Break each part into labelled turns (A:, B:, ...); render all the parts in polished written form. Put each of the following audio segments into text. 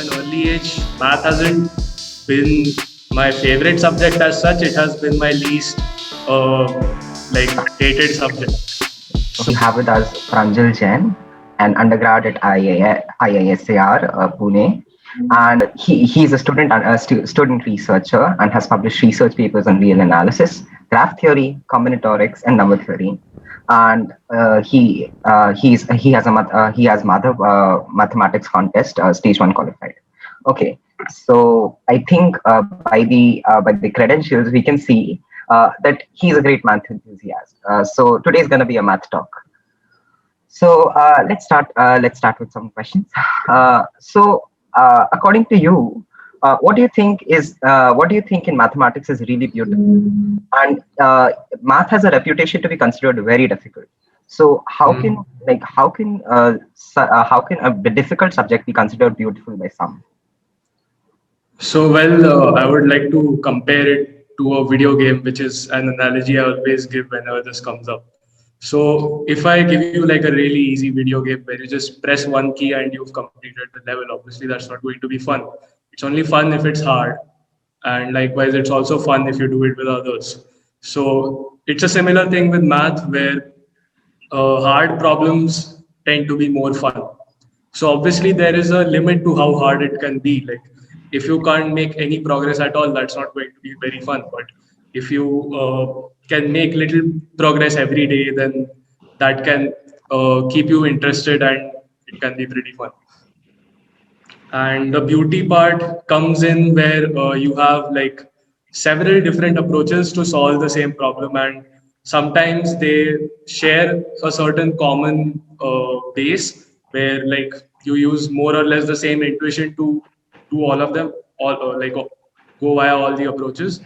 A: an early age, math hasn't been my favorite subject as such. It has been my least hated subject.
B: We have with us Pranjal Jain, an undergrad at IISAR, Pune. And he's a student researcher and has published research papers on real analysis, graph theory, combinatorics, and number theory. And he has mathematics contest stage one qualified. Okay, so I think by the credentials we can see that he's a great math enthusiast. So today's going to be a math talk. So let's start. Let's start with some questions. According to you, what do you think is what do you think in mathematics is really beautiful? And math has a reputation to be considered very difficult. So how can a difficult subject be considered beautiful by some?
A: I would like to compare it to a video game, which is an analogy I always give whenever this comes up. So, if I give you like a really easy video game where you just press one key and you've completed the level, obviously that's not going to be fun. It's only fun if it's hard. And likewise, it's also fun if you do it with others. So, it's a similar thing with math where hard problems tend to be more fun. So obviously there is a limit to how hard it can be. Like if you can't make any progress at all, that's not going to be very fun. But if you can make little progress every day, then that can keep you interested and it can be pretty fun. And the beauty part comes in where you have like several different approaches to solve the same problem, and sometimes they share a certain common base where like you use more or less the same intuition to do all of them, all go via all the approaches,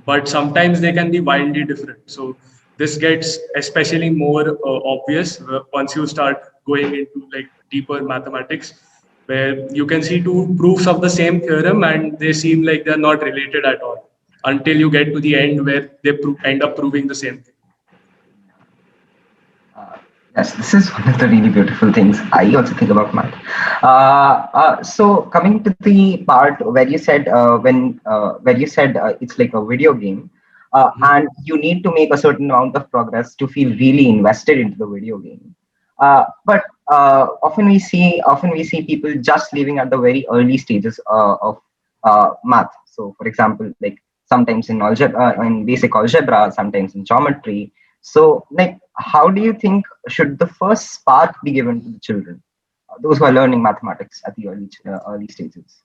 A: but sometimes they can be wildly different. So this gets especially more obvious once you start going into like deeper mathematics, where you can see two proofs of the same theorem and they seem like they're not related at all until you get to the end where they end up proving the same thing.
B: Yes, this is one of the really beautiful things I also think about math. So coming to the part where you said it's like a video game, and you need to make a certain amount of progress to feel really invested into the video game. But often we see people just leaving at the very early stages of math. So, for example, like sometimes in algebra, in basic algebra, sometimes in geometry. So, like, how do you think should the first spark be given to the children, those who are learning mathematics at the early stages?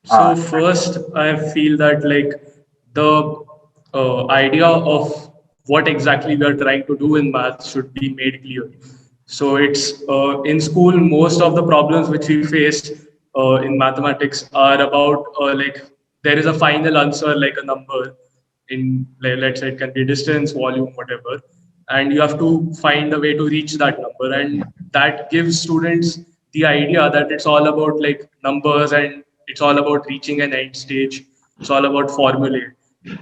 A: So first, I feel that like the idea of what exactly we are trying to do in math should be made clear. So it's in school, most of the problems which we face in mathematics are about like there is a final answer like a number in let's say it can be distance, volume, whatever, and you have to find a way to reach that number, and that gives students the idea that it's all about like numbers and it's all about reaching an end stage. It's all about formulae.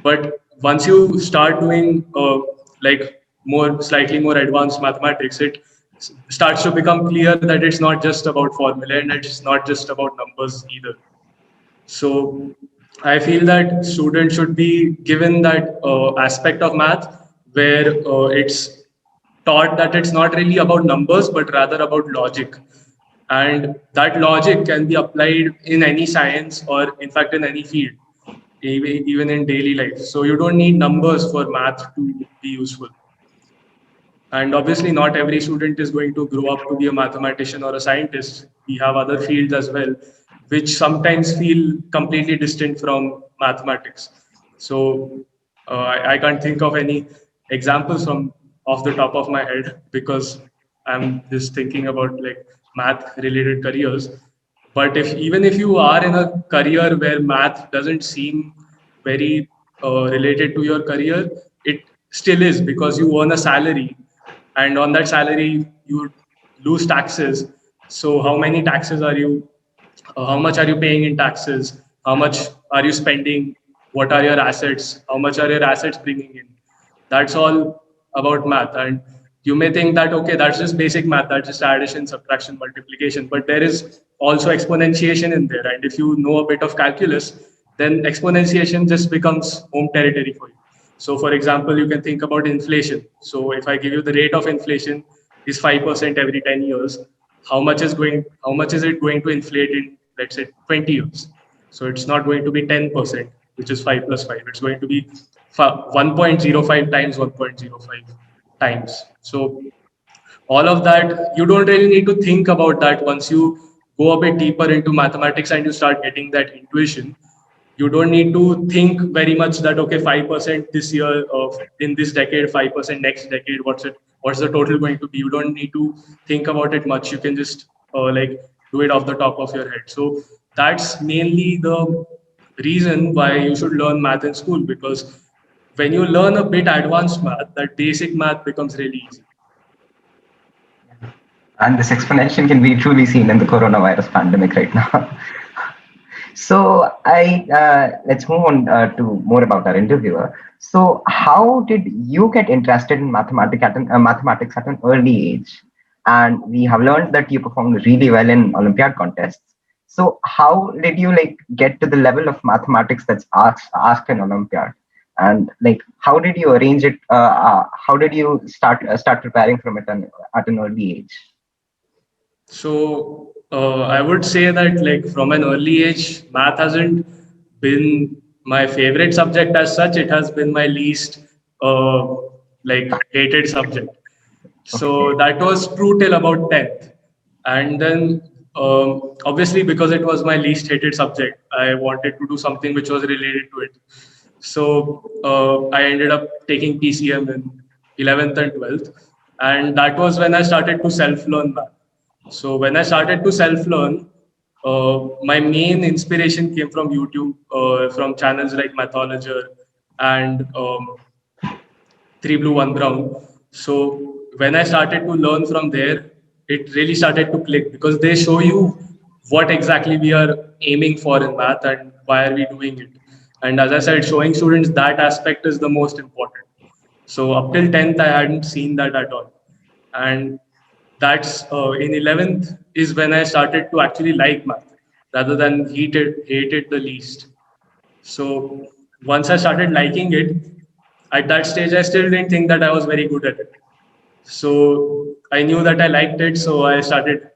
A: But once you start doing like slightly more advanced mathematics, it starts to become clear that it's not just about formulae and it's not just about numbers either. So I feel that students should be given that aspect of math where it's taught that it's not really about numbers, but rather about logic. And that logic can be applied in any science or, in fact, in any field, even in daily life. So you don't need numbers for math to be useful. And obviously, not every student is going to grow up to be a mathematician or a scientist. We have other fields as well, which sometimes feel completely distant from mathematics. So I can't think of any examples from off the top of my head because I'm just thinking about like math related careers. But if even if you are in a career where math doesn't seem very related to your career, it still is because you earn a salary, and on that salary you lose taxes. So how many taxes are you? How much are you paying in taxes? How much are you spending? What are your assets? How much are your assets bringing in? That's all about math. And you may think that, okay, that's just basic math, that's just addition, subtraction, multiplication. But there is also exponentiation in there. And if you know a bit of calculus, then exponentiation just becomes home territory for you. So for example, you can think about inflation. So if I give you the rate of inflation is 5% every 10 years, how much is it going to inflate in, let's say, 20 years? So it's not going to be 10%, which is 5 plus 5. It's going to be 1.05 times 1.05 times. So all of that, you don't really need to think about that. Once you go a bit deeper into mathematics and you start getting that intuition, you don't need to think very much that, okay, 5% this year of in this decade, 5% next decade, what's the total going to be? You don't need to think about it much. You can just like do it off the top of your head. So that's mainly the reason why you should learn math in school, because when you learn a bit advanced math, that basic math becomes really easy.
B: And this exponential can be truly seen in the coronavirus pandemic right now. So let's move on to more about our interviewer. So how did you get interested in mathematics at an early age? And we have learned that you performed really well in Olympiad contests. So how did you like get to the level of mathematics that's asked in Olympiad? And like, how did you arrange it? How did you start preparing from it at an early age?
A: So I would say that like from an early age, math hasn't been my favorite subject as such. It has been my least like hated subject. So
B: Okay.
A: that was true till about 10th. And then obviously because it was my least hated subject, I wanted to do something which was related to it. So I ended up taking PCM in 11th and 12th. And that was when I started to self-learn math. So when I started to self-learn, my main inspiration came from YouTube, from channels like Mathologer and 3 Blue 1 Brown. So when I started to learn from there, it really started to click, because they show you what exactly we are aiming for in math and why are we doing it. And as I said, showing students that aspect is the most important. So up till 10th, I hadn't seen that at all. And that's in 11th is when I started to actually like math rather than hate it the least. So once I started liking it, at that stage, I still didn't think that I was very good at it. So I knew that I liked it. So I started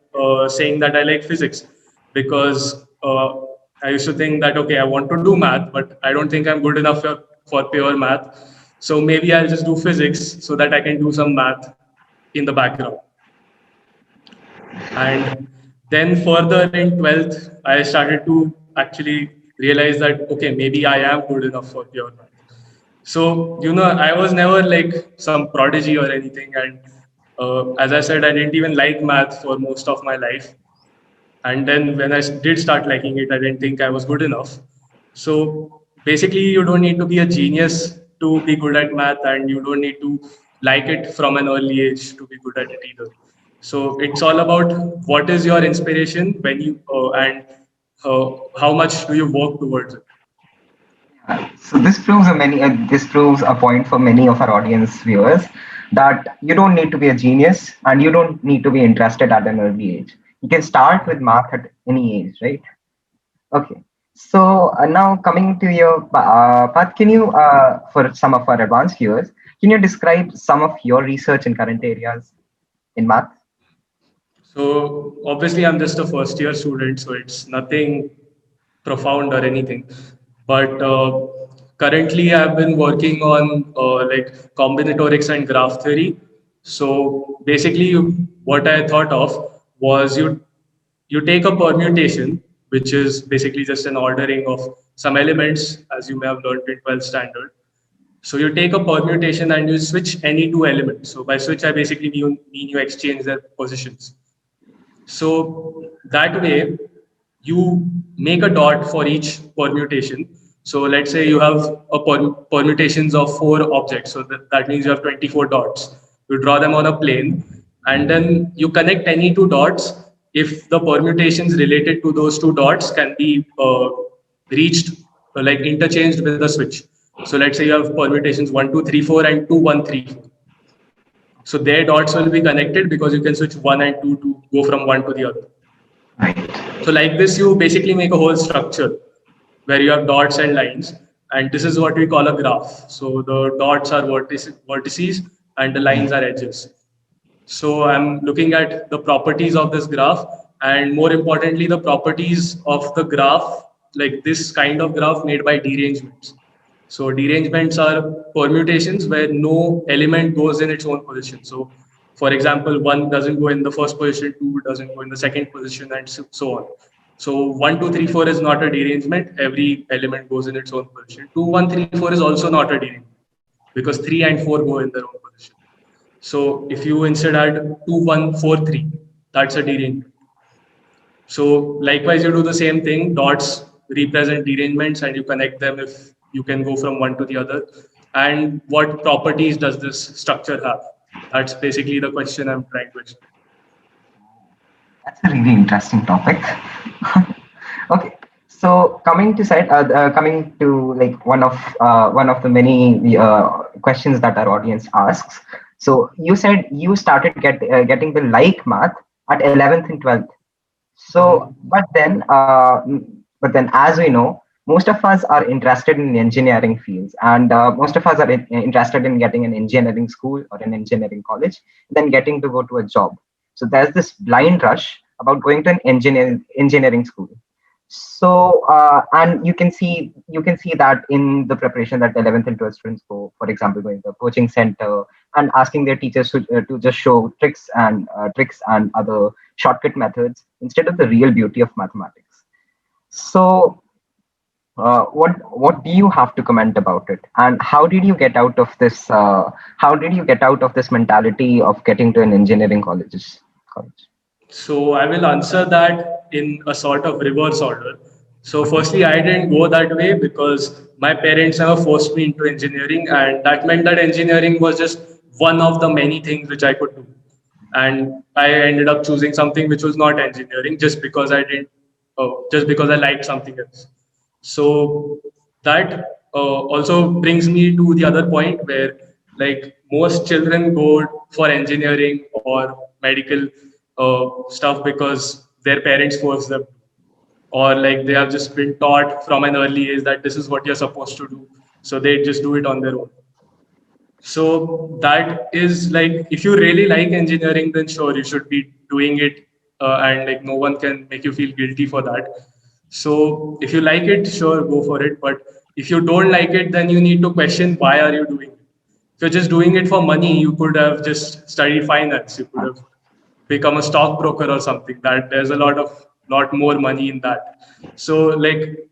A: saying that I like physics, because I used to think that, okay, I want to do math, but I don't think I'm good enough for pure math. So maybe I'll just do physics so that I can do some math in the background. And then further in 12th, I started to actually realize that, okay, maybe I am good enough for pure math. So, I was never like some prodigy or anything. And as I said, I didn't even like math for most of my life. And then when I did start liking it, I didn't think I was good enough. So basically, you don't need to be a genius to be good at math, and you don't need to like it from an early age to be good at it either. So it's all about what is your inspiration when you and how much do you work towards it.
B: So this proves a point for many of our audience viewers that you don't need to be a genius and you don't need to be interested at an early age. You can start with math at any age, right? Okay. So now coming to your path, can you, for some of our advanced viewers, can you describe some of your research in current areas in math?
A: So obviously, I'm just a first year student, so it's nothing profound or anything. But currently, I've been working on like combinatorics and graph theory. So basically, what I thought of was you take a permutation, which is basically just an ordering of some elements, as you may have learned in 12th standard. So you take a permutation and you switch any two elements. So by switch, I basically mean you exchange their positions. So that way, you make a dot for each permutation. So let's say you have permutations of 4 objects. So that means you have 24 dots. You draw them on a plane, and then you connect any 2 dots if the permutations related to those 2 dots can be reached, like interchanged with the switch. So let's say you have permutations 1, 2, 3, 4 and 2, 1, 3. So their dots will be connected because you can switch 1 and 2 to go from one to the other.
B: Right.
A: So like this, you basically make a whole structure where you have dots and lines, and this is what we call a graph. So the dots are vertices and the lines are edges. So I'm looking at the properties of this graph, and more importantly, the properties of the graph, like this kind of graph made by derangements. So derangements are permutations where no element goes in its own position. So for example, 1 doesn't go in the first position, 2 doesn't go in the second position, and so on. So 1, 2, 3, 4 is not a derangement. Every element goes in its own position. 2, 1, 3, 4 is also not a derangement because 3 and 4 go in their own position. So if you instead add 2, 1, 4, 3, that's a derangement. So likewise, you do the same thing. Dots represent derangements and you connect them if you can go from one to the other. And what properties does this structure have? That's basically the question I'm trying to explain.
B: That's a really interesting topic. Okay, so coming to like one of the many questions that our audience asks. So you said you started getting the like math at 11th and 12th. So, but then, as we know, most of us are interested in engineering fields, and most of us are interested in getting an engineering school or an engineering college, then getting to go to a job. So there's this blind rush about going to an engineering school. So, and you can see that in the preparation that 11th and 12th students go, for example, going to a coaching center and asking their teachers to just show tricks and other shortcut methods instead of the real beauty of mathematics. So, what do you have to comment about it? And how did you get out of this? How did you get out of this mentality of getting to an engineering college?
A: So I will answer that in a sort of reverse order. So firstly, I didn't go that way because my parents never forced me into engineering, and that meant that engineering was just one of the many things which I could do. And I ended up choosing something which was not engineering just because I didn't, just because I liked something else. So that also brings me to the other point where like most children go for engineering or medical stuff because their parents force them, or like they have just been taught from an early age that this is what you're supposed to do, so they just do it on their own. So that is like, if you really like engineering, then sure, you should be doing it, and like no one can make you feel guilty for that. So if you like it, sure, go for it. But if you don't like it, then you need to question why are you doing it. If you're just doing it for money, you could have just studied finance. You could have become a stockbroker or something. That there's a lot more money in that. So like,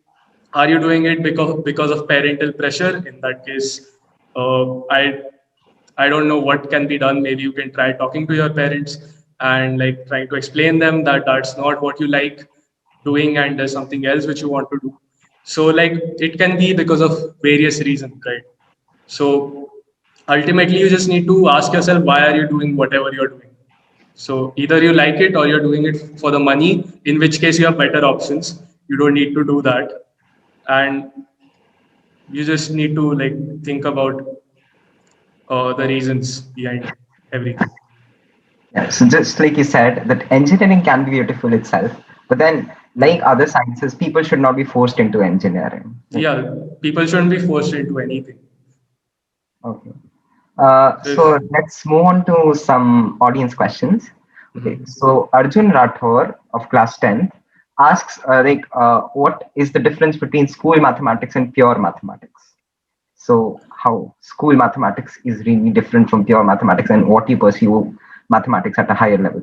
A: are you doing it because of parental pressure? In that case, I don't know what can be done. Maybe you can try talking to your parents and like trying to explain them that that's not what you like doing and there's something else which you want to do. So like it can be because of various reasons, right? So ultimately you just need to ask yourself, why are you doing whatever you're doing? So either you like it or you're doing it for the money, in which case you have better options. You don't need to do that. And you just need to like think about the reasons behind everything.
B: Yeah, so just like you said, that engineering can be beautiful itself, but then like other sciences, people should not be forced into engineering.
A: Yeah, people shouldn't be forced into anything.
B: Okay. So let's move on to some audience questions. Okay. So Arjun Rathore of class 10th asks, what is the difference between school mathematics and pure mathematics? So how school mathematics is really different from pure mathematics, and what you pursue mathematics at a higher level?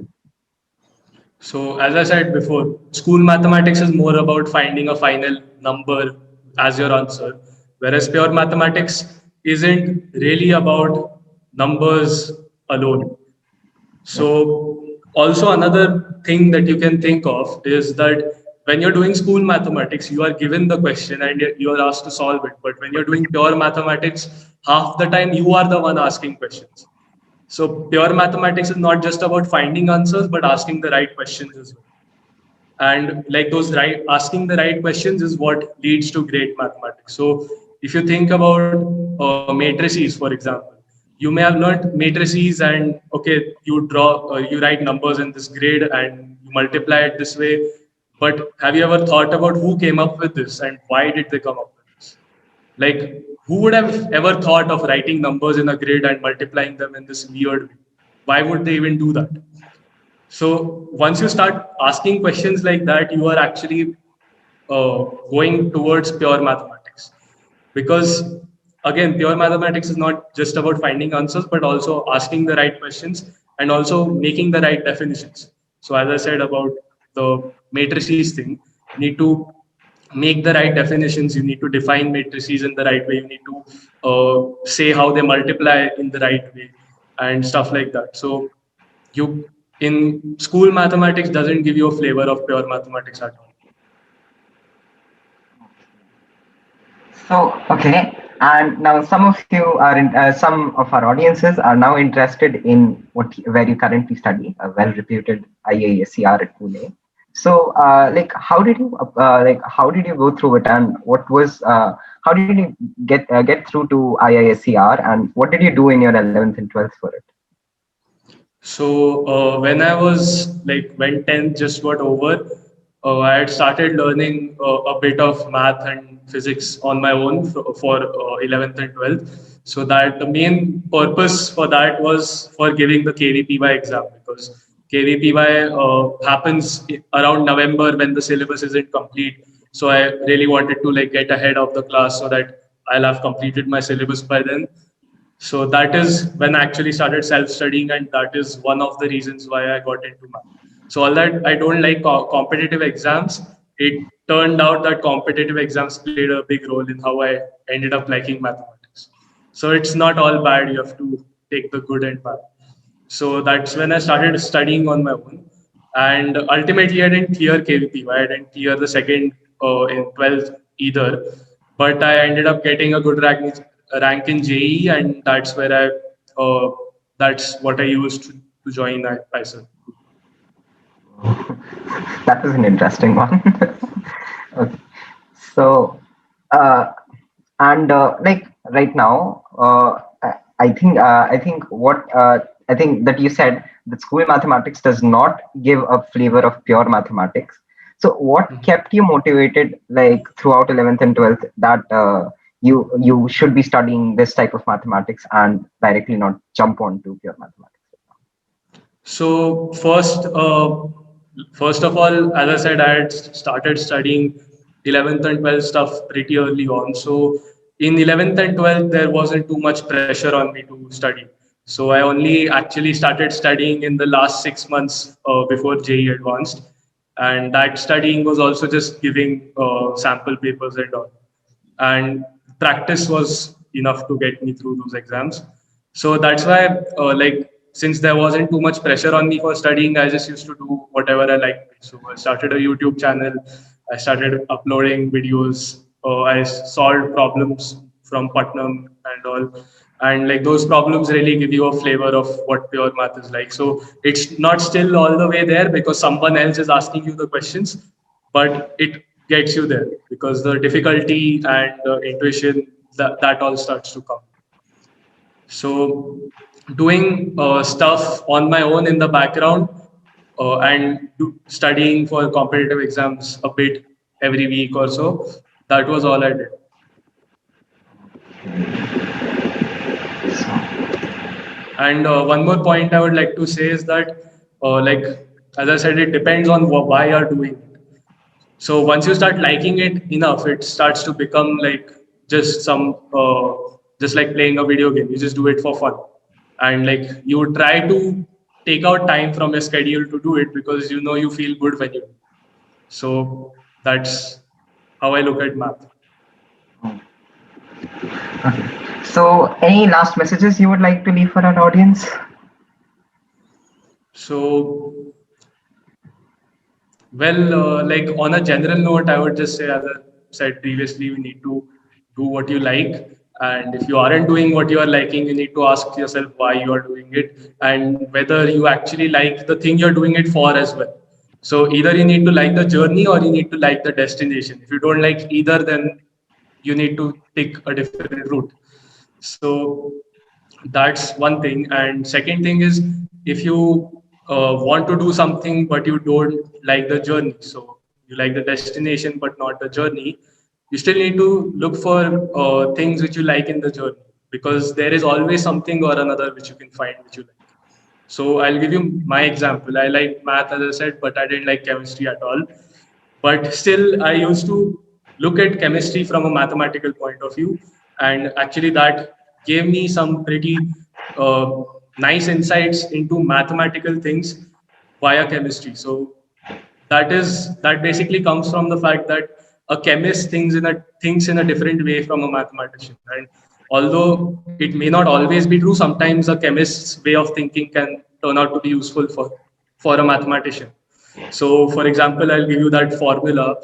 A: So as I said before, school mathematics is more about finding a final number as your answer, whereas pure mathematics isn't really about numbers alone. So also another thing that you can think of is that when you're doing school mathematics, you are given the question and you are asked to solve it. But when you're doing pure mathematics, half the time you are the one asking questions. So pure mathematics is not just about finding answers, but asking the right questions as well. And like those right, asking the right questions is what leads to great mathematics. So if you think about matrices, for example, you may have learned matrices and okay, you write numbers in this grid and you multiply it this way. But have you ever thought about who came up with this and why did they come up with this? Like, who would have ever thought of writing numbers in a grid and multiplying them in this weird way? Why would they even do that? So once you start asking questions like that, you are actually going towards pure mathematics. Because again, pure mathematics is not just about finding answers, but also asking the right questions and also making the right definitions. So as I said about the matrices thing, you need to make the right definitions. You need to define matrices in the right way. You need to say how they multiply in the right way and stuff like that. So you in school mathematics doesn't give you a flavor of pure mathematics at all.
B: So, okay, and now some of you are in, some of our audiences are now interested in where you currently study, a well-reputed IISER at Pune. So, how did you go through it, and how did you get through to IISER, and what did you do in your 11th and 12th for it?
A: So when I was like when 10th just got over, I had started learning a bit of math and physics on my own for 11th and 12th. So that the main purpose for that was for giving the KVPY exam, because KVPY happens around November when the syllabus isn't complete. So I really wanted to like get ahead of the class so that I'll have completed my syllabus by then. So that is when I actually started self-studying, and that is one of the reasons why I got into math. So all that I don't like competitive exams, it turned out that competitive exams played a big role in how I ended up liking mathematics. So it's not all bad. You have to take the good and bad. So that's when I started studying on my own. And ultimately, I didn't clear KVPY. I didn't clear the second in 12th either. But I ended up getting a good rank in JEE, and that's what I used to join ISER.
B: That was an interesting one. Okay. So, uh, and like right now, I think I think that you said that school mathematics does not give a flavor of pure mathematics. So, what
A: Mhm.
B: kept you motivated, like throughout 11th and 12th, that you should be studying this type of mathematics and directly not jump onto pure mathematics?
A: So first of all, as I said, I had started studying 11th and 12th stuff pretty early on. So in 11th and 12th, there wasn't too much pressure on me to study. So I only actually started studying in the last 6 months before JEE Advanced, and that studying was also just giving sample papers and all, and practice was enough to get me through those exams. So that's why like since there wasn't too much pressure on me for studying, I just used to do whatever I liked. So I started a YouTube channel, I started uploading videos, I solved problems from Putnam and all, and like those problems really give you a flavor of what pure math is like. So it's not still all the way there because someone else is asking you the questions, but it gets you there because the difficulty and the intuition, that all starts to come. So doing stuff on my own in the background and studying for competitive exams a bit every week or so, that was all I did. And one more point I would like to say is that, like as I said, it depends on why you're doing it. So once you start liking it enough, it starts to become like just just like playing a video game. You just do it for fun, and like you try to take out time from your schedule to do it because you know you feel good when you do. So that's how I look at math.
B: So, any last messages you would like to leave for our audience?
A: So well, like on a general note, I would just say, as I said previously, you need to do what you like. And if you aren't doing what you are liking, you need to ask yourself why you are doing it and whether you actually like the thing you're doing it for as well. So either you need to like the journey or you need to like the destination. If you don't like either, then you need to pick a different route. So that's one thing. And second thing is, if you want to do something but you don't like the journey, so you like the destination but not the journey, you still need to look for things which you like in the journey, because there is always something or another which you can find which you like. So I'll give you my example. I like math, as I said, but I didn't like chemistry at all. But still, I used to look at chemistry from a mathematical point of view, and actually that gave me some pretty uh, nice insights into mathematical things via chemistry. So that basically comes from the fact that a chemist thinks in a different way from a mathematician. And although it may not always be true, sometimes a chemist's way of thinking can turn out to be useful for a mathematician. So, for example, I'll give you that formula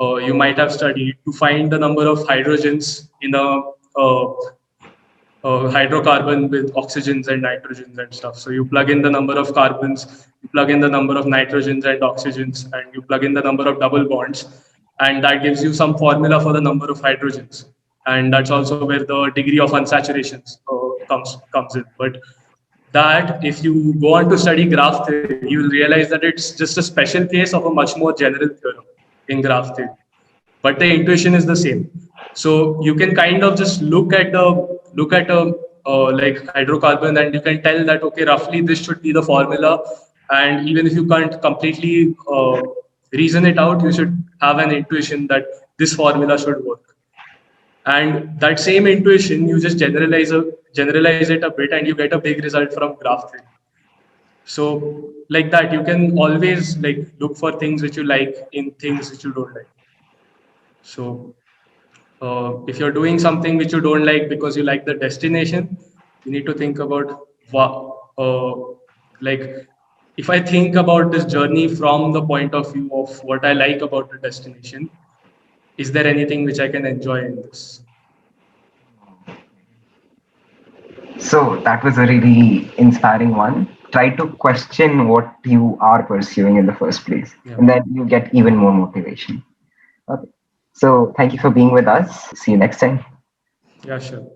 A: you might have studied to find the number of hydrogens in a hydrocarbon with oxygens and nitrogens and stuff. So you plug in the number of carbons, you plug in the number of nitrogens and oxygens, and you plug in the number of double bonds, and that gives you some formula for the number of hydrogens. And that's also where the degree of unsaturations comes in. But that if you go on to study graph theory, you will realize that it's just a special case of a much more general theorem in graph theory, but the intuition is the same. So you can kind of just look at a like hydrocarbon, and you can tell that okay, roughly this should be the formula. And even if you can't completely reason it out, you should have an intuition that this formula should work. And that same intuition, you just generalize it a bit, and you get a big result from graph theory. So like that, you can always like look for things which you like in things which you don't like. So if you're doing something which you don't like because you like the destination, you need to think about like if I think about this journey from the point of view of what I like about the destination, is there anything which I can enjoy in this?
B: So that was a really inspiring one. Try to question what you are pursuing in the first place,
A: Yeah.
B: and then you get even more motivation. Okay. So thank you for being with us. See you next time.
A: Yeah, sure.